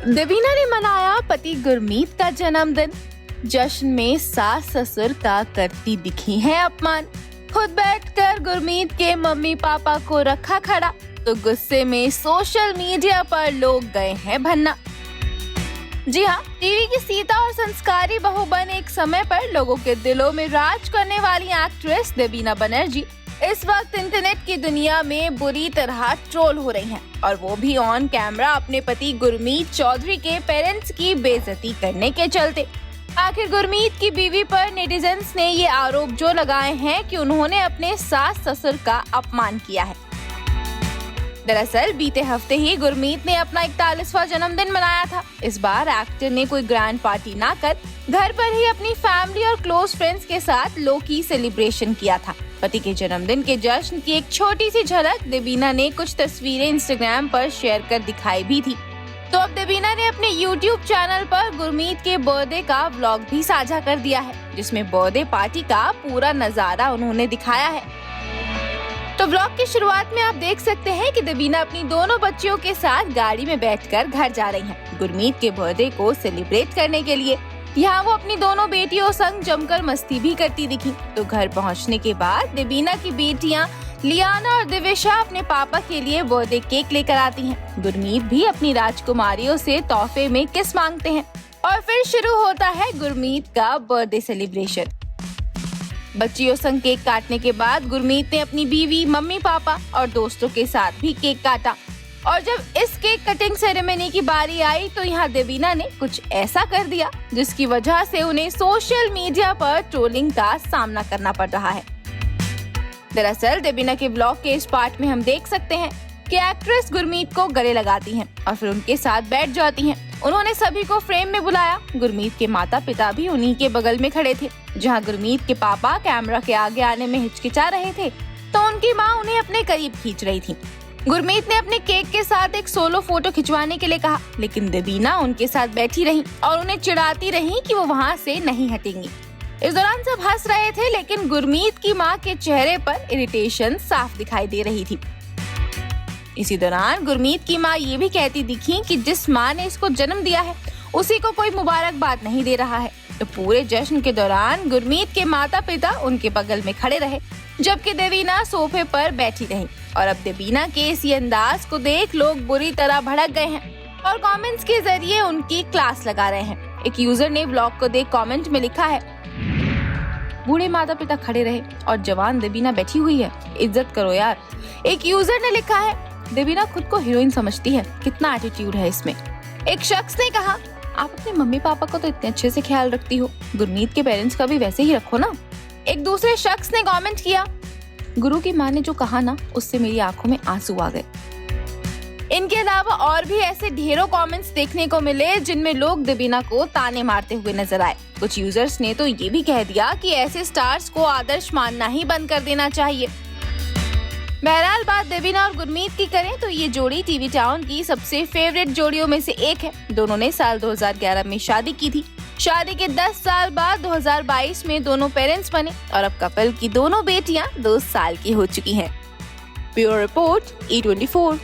देवीना ने मनाया पति गुरमीत का जन्मदिन। जश्न में सास ससुर का करती दिखी है अपमान। खुद बैठकर गुरमीत के मम्मी पापा को रखा खड़ा, तो गुस्से में सोशल मीडिया पर लोग गए हैं भन्ना। जी हाँ, टीवी की सीता और संस्कारी बहू बन एक समय पर लोगों के दिलों में राज करने वाली एक्ट्रेस देवीना बनर्जी इस वक्त इंटरनेट की दुनिया में बुरी तरह ट्रोल हो रही हैं, और वो भी ऑन कैमरा अपने पति गुरमीत चौधरी के पेरेंट्स की बेइज्जती करने के चलते। आखिर गुरमीत की बीवी पर नेटिजन्स ने ये आरोप जो लगाए हैं कि उन्होंने अपने सास ससुर का अपमान किया है। दरअसल बीते हफ्ते ही गुरमीत ने अपना 41वां जन्मदिन मनाया था। इस बार एक्टर ने कोई ग्रैंड पार्टी ना कर घर पर ही अपनी फैमिली और क्लोज फ्रेंड्स के साथ लो की सेलिब्रेशन किया था। पति के जन्मदिन के जश्न की एक छोटी सी झलक देवीना ने कुछ तस्वीरें इंस्टाग्राम पर शेयर कर दिखाई भी थी। तो अब देवीना ने अपने YouTube चैनल पर गुरमीत के बर्थडे का व्लॉग भी साझा कर दिया है, जिसमें बर्थडे पार्टी का पूरा नजारा उन्होंने दिखाया है। तो व्लॉग की शुरुआत में आप देख सकते हैं कि देवीना अपनी दोनों बच्चियों के साथ गाड़ी में बैठकर घर जा रही हैं, गुरमीत के बर्थडे को सेलिब्रेट करने के लिए। यहाँ वो अपनी दोनों बेटियों संग जमकर मस्ती भी करती दिखी। तो घर पहुँचने के बाद देवीना की बेटियाँ लियाना और दिविशा अपने पापा के लिए बर्थडे केक लेकर आती हैं। गुरमीत भी अपनी राजकुमारियों से तोहफे में किस मांगते हैं, और फिर शुरू होता है गुरमीत का बर्थडे सेलिब्रेशन। बच्चियों संग केक काटने के बाद गुरमीत ने अपनी बीवी, मम्मी पापा और दोस्तों के साथ भी केक काटा। और जब इस केक कटिंग सेरेमनी की बारी आई तो यहाँ देवीना ने कुछ ऐसा कर दिया जिसकी वजह से उन्हें सोशल मीडिया पर ट्रोलिंग का सामना करना पड़ रहा है। दरअसल देवीना के ब्लॉग के इस पार्ट में हम देख सकते हैं कि एक्ट्रेस गुरमीत को गले लगाती हैं और फिर उनके साथ बैठ जाती हैं। उन्होंने सभी को फ्रेम में बुलाया। गुरमीत के माता पिता भी उन्हीं के बगल में खड़े थे। जहां गुरमीत के पापा कैमरा के आगे आने में हिचकिचा रहे थे, तो उनकी मां उन्हें अपने करीब खींच रही थी। गुरमीत ने अपने केक के साथ एक सोलो फोटो खिंचवाने के लिए कहा, लेकिन देवीना उनके साथ बैठी रही और उन्हें चिढ़ाती रही कि वो वहाँ से नहीं हटेंगी। इस दौरान सब हंस रहे थे, लेकिन गुरमीत की मां के चेहरे पर इरिटेशन साफ दिखाई दे रही थी। इसी दौरान गुरमीत की मां ये भी कहती दिखी कि जिस मां ने इसको जन्म दिया है उसी को कोई मुबारकबाद नहीं दे रहा है। तो पूरे जश्न के दौरान गुरमीत के माता पिता उनके बगल में खड़े रहे, जबकि देवीना सोफे पर बैठी रही। और अब देवीना के इसी अंदाज को देख लोग बुरी तरह भड़क गए हैं और कमेंट्स के जरिए उनकी क्लास लगा रहे हैं। एक यूजर ने ब्लॉग को देख कमेंट में लिखा है, बूढ़े माता पिता खड़े रहे और जवान देवीना बैठी हुई है, इज्जत करो यार। एक यूजर ने लिखा है, देवीना खुद को हीरोइन समझती है, कितना एटीट्यूड है इसमें। एक शख्स ने कहा, आप अपने मम्मी पापा को तो इतने अच्छे से ख्याल रखती हो, गुरमीत के पेरेंट्स का भी वैसे ही रखो ना। एक दूसरे शख्स ने कमेंट किया, गुरु की माँ ने जो कहा ना, उससे मेरी आंखों में आंसू आ गए। इनके अलावा और भी ऐसे ढेरों कमेंट्स देखने को मिले जिनमें लोग देवीना को ताने मारते हुए नजर आए। कुछ यूजर्स ने तो ये भी कह दिया कि ऐसे स्टार्स को आदर्श मानना ही बंद कर देना चाहिए। बहरहाल बात देवीना और गुरमीत की करें तो ये जोड़ी टीवी टाउन की सबसे फेवरेट जोड़ियों में से एक है। दोनों ने साल 2011 में शादी की थी। शादी के 10 साल बाद 2022 में दोनों पेरेंट्स बने और अब कपल की दोनों बेटियां 2 साल की हो चुकी हैं। Bureau report E24।